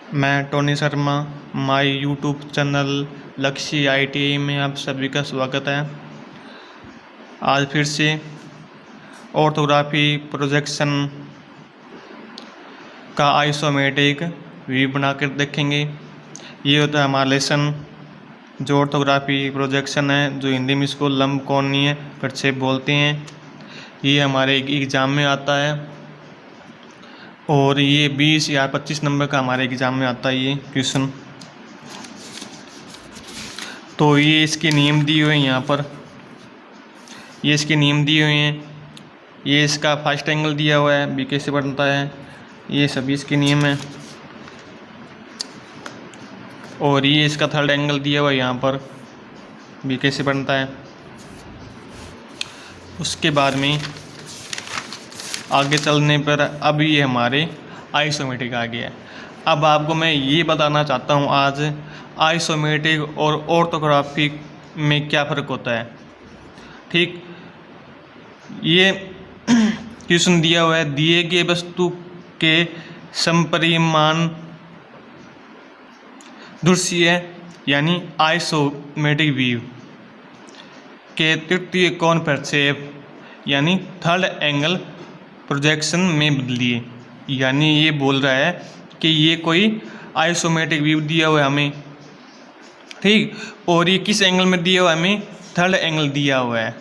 मैं Tony Sharma, my YouTube channel लक्ष्य ITI में आप सभी का स्वागत है। आज फिर से ऑर्थोग्राफी प्रोजेक्शन का आइसोमेट्रिक व्यू बनाकर देखेंगे। ये होता है हमारा लेसन जो ऑर्थोग्राफी प्रोजेक्शन है, जो हिंदी में इसको लंबकोणीय प्रक्षेप बोलते हैं। ये हमारे एग्ज़ाम में आता है और ये 20 या 25 नंबर का हमारे एग्ज़ाम में आता है ये क्वेश्चन। तो ये इसके नियम दिए हुए हैं यहाँ पर, ये इसके नियम दिए हुए हैं। ये इसका फर्स्ट एंगल दिया हुआ है, बी कैसे बनता है, ये सभी इसके नियम हैं। और ये इसका थर्ड एंगल दिया हुआ है यहाँ पर, बी कैसे बनता है। उसके बाद में आगे चलने पर अब ये हमारे आइसोमेट्रिक आ गया है। अब आपको मैं ये बताना चाहता हूँ आज आइसोमेट्रिक और ऑर्थोग्राफी में क्या फ़र्क होता है। ठीक, ये क्वेश्चन दिया हुआ है, दिए गए वस्तु के समपरिमाण दृश्य यानी आइसोमेट्रिक व्यू के तृतीय कोण प्रक्षेप यानी थर्ड एंगल प्रोजेक्शन में बदलिए। यानी ये बोल रहा है कि ये कोई आइसोमेट्रिक व्यू दिया हुआ है हमें, ठीक, और ये किस एंगल में दिया हुआ है हमें, थर्ड एंगल दिया हुआ है।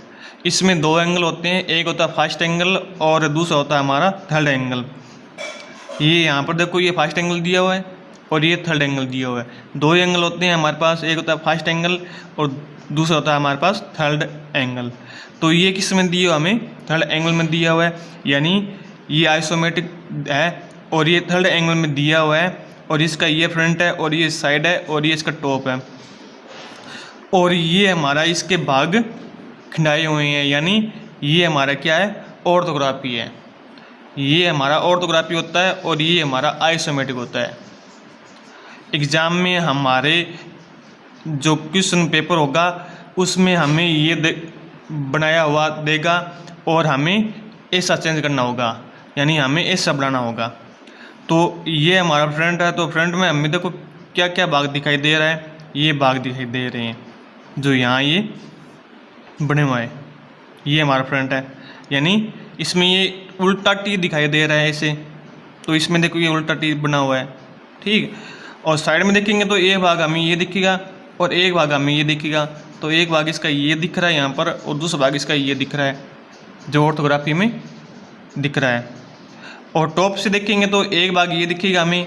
इसमें दो एंगल होते हैं, एक होता है फर्स्ट एंगल और दूसरा होता है हमारा थर्ड एंगल। ये यहाँ पर देखो, ये फर्स्ट एंगल दिया हुआ है और ये थर्ड एंगल दिया हुआ है। दो एंगल होते हैं हमारे पास, एक होता है फर्स्ट एंगल और दूसरा होता है हमारे पास थर्ड एंगल। तो ये किस में दिया हुआ हमें, थर्ड एंगल में दिया हुआ है, यानी ये आइसोमेट्रिक है और ये थर्ड एंगल में दिया हुआ है। और इसका ये फ्रंट है और ये साइड है और ये इसका टॉप है। और ये हमारा इसके भाग खिंडाए हुए हैं, यानी ये हमारा क्या है, ऑर्थोग्राफी है। ये हमारा ऑर्थोग्राफी होता है और ये हमारा आइसोमेट्रिक होता है। एग्ज़ाम में हमारे जो क्वेश्चन पेपर होगा उसमें हमें ये बनाया हुआ देगा और हमें ऐसा चेंज करना होगा, यानी हमें ऐसा बनाना होगा। तो ये हमारा फ्रंट है, तो फ्रंट में हमें देखो क्या क्या भाग दिखाई दे रहा है, ये भाग दिखाई दे रहे हैं जो यहाँ ये बने हुए हैं। ये हमारा फ्रंट है, यानी इसमें ये उल्टा टी दिखाई दे रहा है ऐसे, तो इसमें देखो ये उल्टा टी बना हुआ है, ठीक। और साइड में देखेंगे तो एक भाग हमें ये दिखेगा और एक भाग हमें ये दिखेगा। तो एक भाग इसका ये दिख रहा है यहाँ पर और दूसरा भाग इसका ये दिख रहा है जो ऑर्थोग्राफी में दिख रहा है। और टॉप से देखेंगे तो एक भाग ये दिखेगा हमें,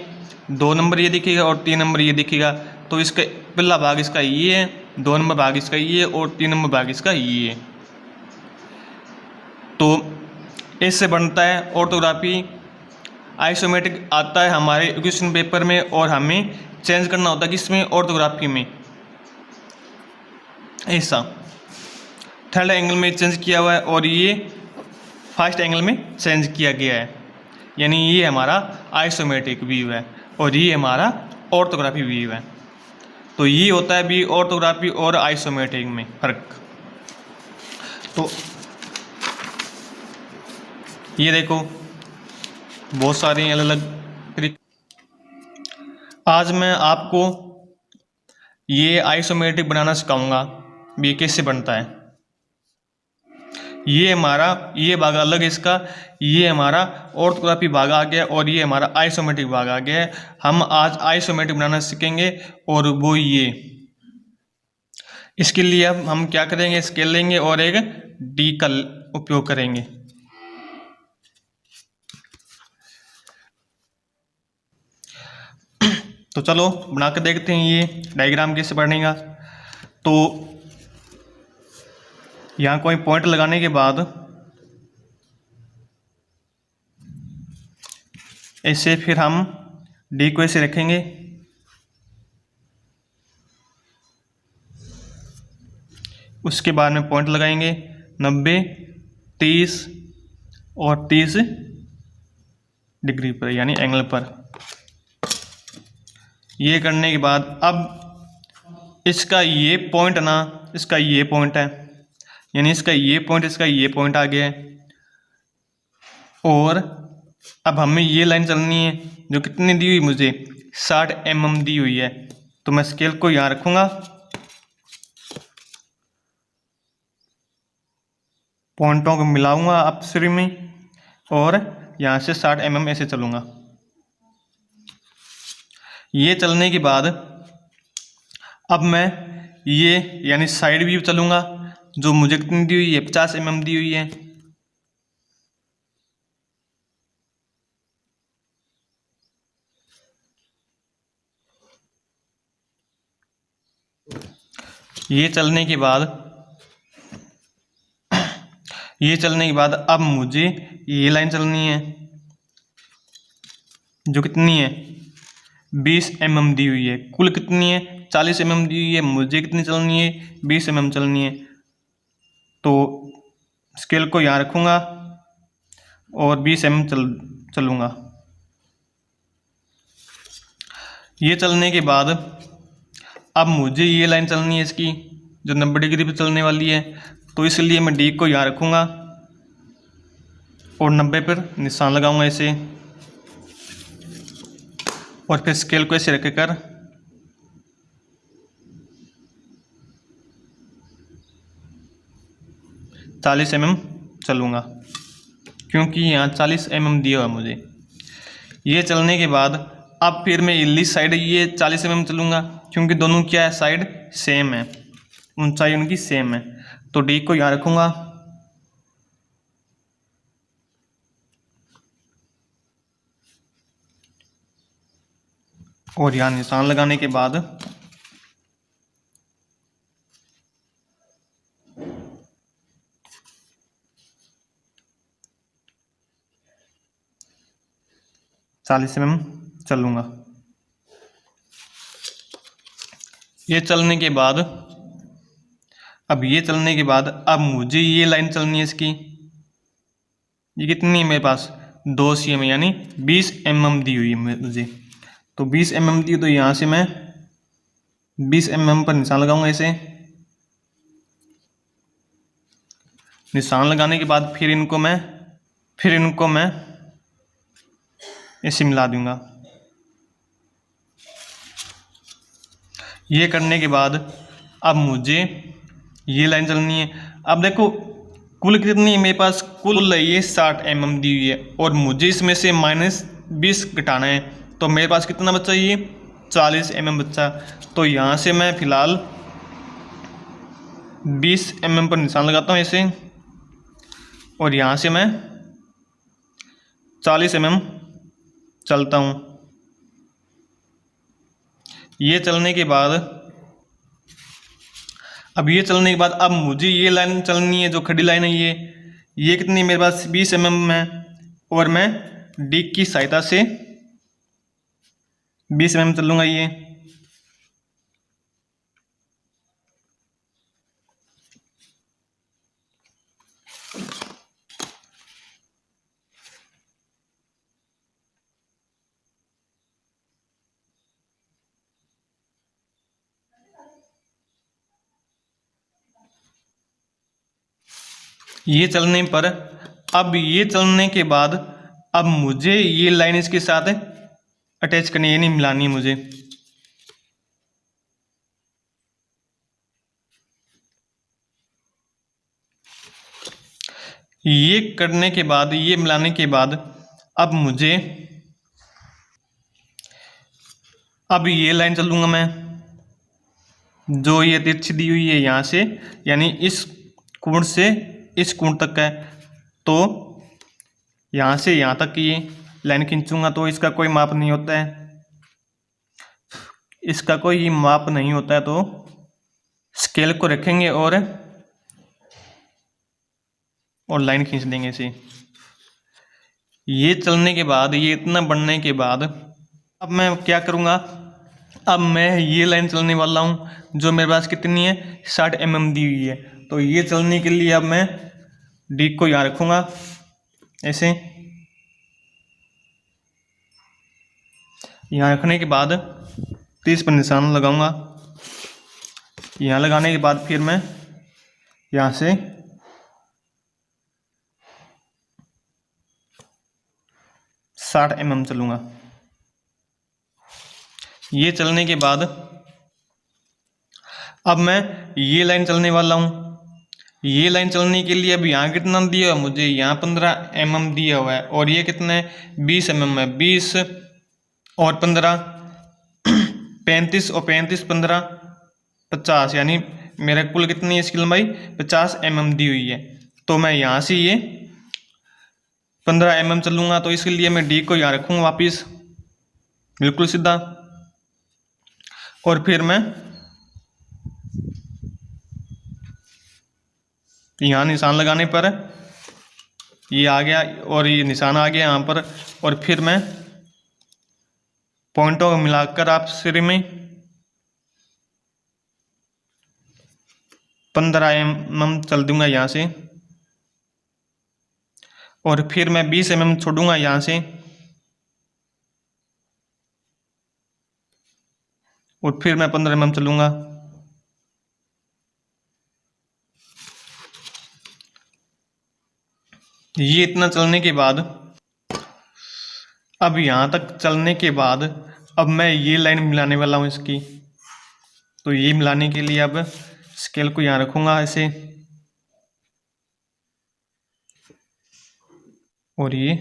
2 नंबर ये दिखेगा और 3 नंबर ये दिखेगा। तो इसका पहला भाग इसका ये है, 2 नंबर भाग इसका ये है और 3 नंबर भाग इसका ये है। तो इससे बनता है ऑर्थोग्राफी। आइसोमेट्रिक आता है हमारे क्वेश्चन पेपर में और हमें चेंज करना होता है किसमें, ऑर्थोग्राफी में। ऐसा थर्ड एंगल में चेंज किया हुआ है और ये फर्स्ट एंगल में चेंज किया गया है, यानी ये हमारा आइसोमेट्रिक व्यू है और ये हमारा ऑर्थोग्राफी व्यू है। तो ये होता है भी ऑर्थोग्राफी और आइसोमेट्रिक में फ़र्क। तो ये देखो बहुत सारे अलग अलग तरीके। आज मैं आपको ये आइसोमेट्रिक बनाना सिखाऊंगा, ये कैसे बनता है। ये हमारा ये भाग अलग है इसका, ये हमारा ऑर्थोग्राफी भाग आ गया और ये हमारा आइसोमेट्रिक भाग आ गया है। हम आज आइसोमेट्रिक बनाना सीखेंगे और वो ये, इसके लिए अब हम क्या करेंगे, स्केल लेंगे और एक डी का उपयोग करेंगे। तो चलो बना के देखते हैं ये डायग्राम कैसे बनेगा। तो यहाँ कोई पॉइंट लगाने के बाद ऐसे फिर हम डी को ऐसे रखेंगे, उसके बाद में पॉइंट लगाएंगे 90, 30 और 30 डिग्री पर, यानी एंगल पर। ये करने के बाद अब इसका ये पॉइंट ना, इसका ये पॉइंट है, यानी इसका ये पॉइंट, इसका ये पॉइंट आ गया है। और अब हमें ये लाइन चलनी है जो कितनी दी हुई मुझे 60 mm दी हुई है, तो मैं स्केल को यहाँ रखूँगा, पॉइंटों को मिलाऊंगा आपस में और यहाँ से 60 mm ऐसे चलूँगा। ये चलने के बाद अब मैं ये यानी साइड व्यू चलूँगा, जो मुझे कितनी दी हुई है, 50 mm दी हुई है। ये चलने के बाद अब मुझे ये लाइन चलनी है, जो कितनी है, 20 mm दी हुई है। कुल कितनी है, 40 mm दी हुई है, मुझे कितनी चलनी है, 20 mm चलनी है। तो स्केल को यहाँ रखूँगा और 20 mm चलूँगा। ये चलने के बाद अब मुझे ये लाइन चलनी है इसकी, जो 90 डिग्री पे चलने वाली है, तो इसलिए मैं डी को यहाँ रखूँगा और 90 पर निशान लगाऊंगा ऐसे, और फिर स्केल को ऐसे रखकर चालीस mm चलूँगा, क्योंकि यहाँ 40 mm दिया हुआ मुझे। ये चलने के बाद अब फिर मैं इली साइड ये 40 mm चलूँगा, क्योंकि दोनों क्या है, साइड सेम है, ऊंचाई उनकी सेम है। तो डी को यहाँ रखूँगा और यहाँ निशान लगाने के बाद चालीस mm चलूँगा। ये चलने के बाद अब मुझे ये लाइन चलनी है इसकी, ये कितनी है मेरे पास, 2 cm यानी 20 mm दी हुई है मुझे। तो 20 mm दी, तो यहाँ से मैं 20 mm पर निशान लगाऊंगा ऐसे। निशान लगाने के बाद फिर इनको मैं ऐसे मिला दूंगा। ये करने के बाद अब मुझे ये लाइन चलनी है। अब देखो कुल कितनी है मेरे पास, कुल ये 60 mm दी हुई है और मुझे इसमें से -20 घटाना है, तो मेरे पास कितना बचा, ये 40 mm बचा। तो यहाँ से मैं फिलहाल 20 mm पर निशान लगाता हूँ ऐसे, और यहाँ से मैं 40 mm चलता हूँ। ये चलने के बाद अब मुझे ये लाइन चलनी है, जो खड़ी लाइन है ये कितनी मेरे पास 20 mm है, और मैं डी की सहायता से 20 mm चलूँगा। ये चलने पर अब ये चलने के बाद अब मुझे ये लाइन इसके साथ अटैच करनी है, नहीं मिलानी है मुझे। ये करने के बाद, ये मिलाने के बाद अब मुझे अब ये लाइन चलूँगा मैं, जो ये तिरछी दी हुई है यहाँ से, यानी इस कोण से इस कोण तक है, तो यहाँ से यहाँ तक ये लाइन खींचूंगा। तो इसका कोई माप नहीं होता है, तो स्केल को रखेंगे और लाइन खींच देंगे इसे। ये चलने के बाद, ये इतना बढ़ने के बाद अब मैं क्या करूँगा, अब मैं ये लाइन चलने वाला हूँ, जो मेरे पास कितनी है, 60 mm दी हुई है। तो ये चलने के लिए अब मैं डी को यहाँ रखूँगा ऐसे। यहाँ रखने के बाद 30 पर निशान लगाऊंगा। यहाँ लगाने के बाद फिर मैं यहाँ से 60 mm चलूँगा। ये चलने के बाद अब मैं ये लाइन चलने वाला हूँ। ये लाइन चलने के लिए अब यहाँ कितना दिया हुआ मुझे, यहाँ 15 mm दिया हुआ है, और ये कितना है 20 mm है। 20 और 15 35 और 35 15 50, यानी मेरा कुल कितनी है इसकी लंबाई 50 mm दी हुई है। तो मैं यहाँ से ये 15 mm चलूँगा, तो इसके लिए मैं डी को यहाँ रखूँगा वापिस बिल्कुल सीधा, और फिर मैं यहाँ निशान लगाने पर ये आ गया और ये निशान आ गया यहाँ पर, और फिर मैं पॉइंटों को मिलाकर आपस में 15 mm चल दूंगा यहाँ से, और फिर मैं 20 mm छोड़ूंगा यहाँ से, और फिर मैं 15 mm चलूंगा। ये इतना चलने के बाद अब यहाँ तक चलने के बाद अब मैं ये लाइन मिलाने वाला हूँ इसकी। तो ये मिलाने के लिए अब स्केल को यहाँ रखूँगा ऐसे, और ये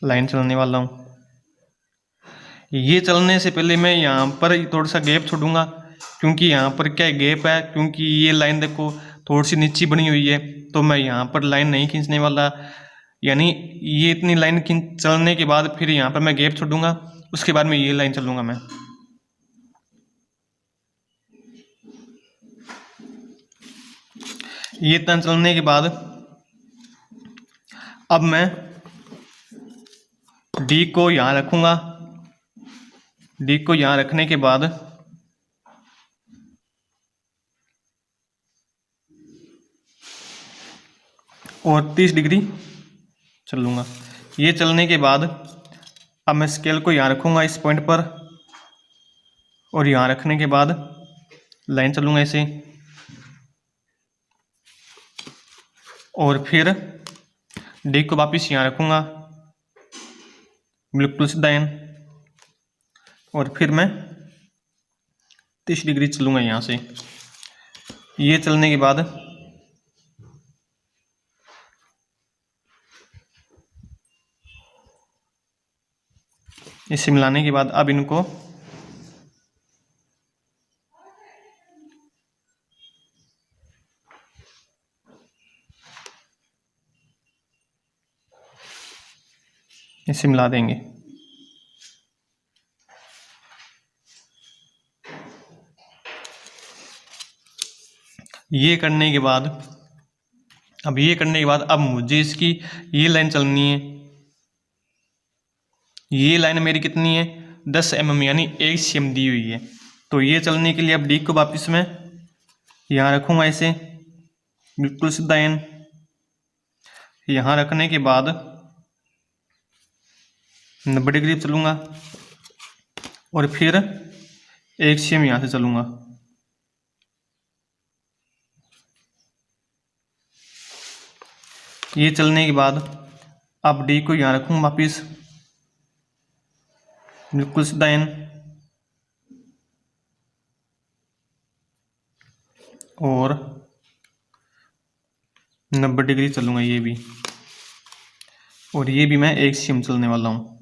लाइन चलने वाला हूँ। ये चलने से पहले मैं यहाँ पर थोड़ा सा गैप छोड़ूंगा, क्योंकि यहाँ पर क्या गैप है, क्योंकि ये लाइन देखो थोड़ी सी नीची बनी हुई है, तो मैं यहाँ पर लाइन नहीं खींचने वाला। यानी ये इतनी लाइन चलने के बाद फिर यहाँ पर मैं गैप छोड़ूंगा, उसके बाद में ये लाइन चलूँगा मैं। ये इतना चलने के बाद अब मैं डी को यहाँ रखूँगा। डी को यहाँ रखने के बाद और 30 डिग्री चलूँगा। ये चलने के बाद अब मैं स्केल को यहाँ रखूँगा इस पॉइंट पर, और यहाँ रखने के बाद लाइन चलूँगा ऐसे, और फिर डी को वापस यहाँ रखूँगा बिल्कुल सीधा लाइन, और फिर मैं 30 डिग्री चलूँगा यहाँ से। ये चलने के बाद इसे मिलाने के बाद अब इनको इसे मिला देंगे। ये करने के बाद अब मुझे इसकी ये लाइन चलनी है। ये लाइन मेरी कितनी है 10 mm यानी 1 cm दी हुई है। तो ये चलने के लिए अब डी को वापस मैं यहाँ रखूँगा ऐसे बिल्कुल सीधा लाइन। यहाँ रखने के बाद 90 डिग्री चलूँगा, और फिर 1 cm यहाँ से चलूँगा। ये चलने के बाद अब डी को यहाँ रखूँगा वापिस बिल्कुल सीधा लाइन, और 90 डिग्री चलूँगा ये भी, और ये भी मैं 1 cm चलने वाला हूँ।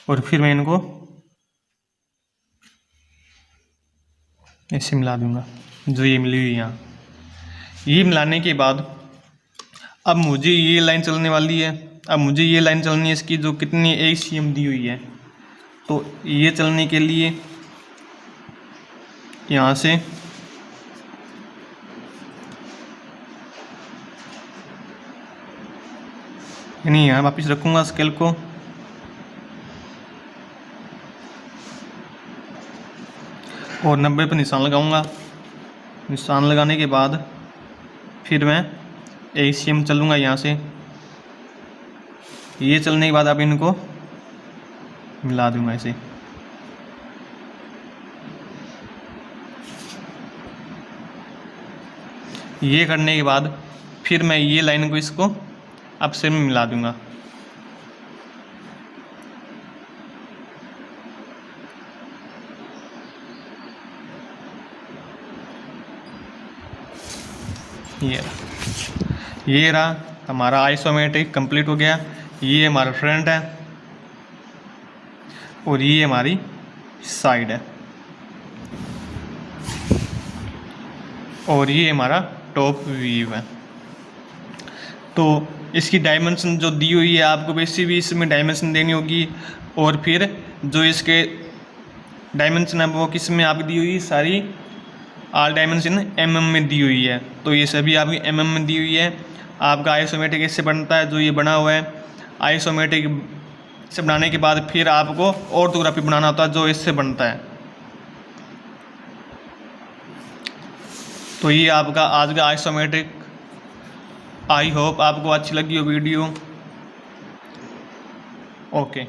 और फिर मैं इनको ऐसे मिला दूंगा जो ये मिली हुई यहाँ। ये मिलाने के बाद अब मुझे ये लाइन चलने वाली है। अब मुझे ये लाइन चलनी है इसकी जो कितनी 1 cm दी हुई है। तो ये चलने के लिए यहाँ से यानी यहाँ वापस रखूँगा स्केल को, और 90 पर निशान लगाऊंगा। निशान लगाने के बाद फिर मैं 1 cm चलूँगा यहाँ से। ये चलने के बाद अब इनको मिला दूंगा ऐसे। ये करने के बाद फिर मैं ये लाइन को इसको अब से मैं मिला दूंगा। ये रहा हमारा आइसोमेट्रिक कंप्लीट हो गया। ये हमारा फ्रंट है और ये हमारी साइड है और ये हमारा टॉप व्यू है। तो इसकी डायमेंशन जो दी हुई है आपको वैसे भी इसमें डायमेंशन देनी होगी और फिर जो इसके डायमेंशन है वो किस में आपकी दी हुई, सारी ऑल डायमेंशन mm में दी हुई है। तो ये सभी आपकी mm में दी हुई है। आपका आइसोमेट्रिक इससे बनता है, जो ये बना हुआ है आइसोमेट्रिक से बनाने के बाद फिर आपको ऑर्थोग्राफी बनाना होता है जो इससे बनता है। तो ये आपका आज का आइसोमेट्रिक। आई होप आपको अच्छी लगी हो वीडियो। ओके।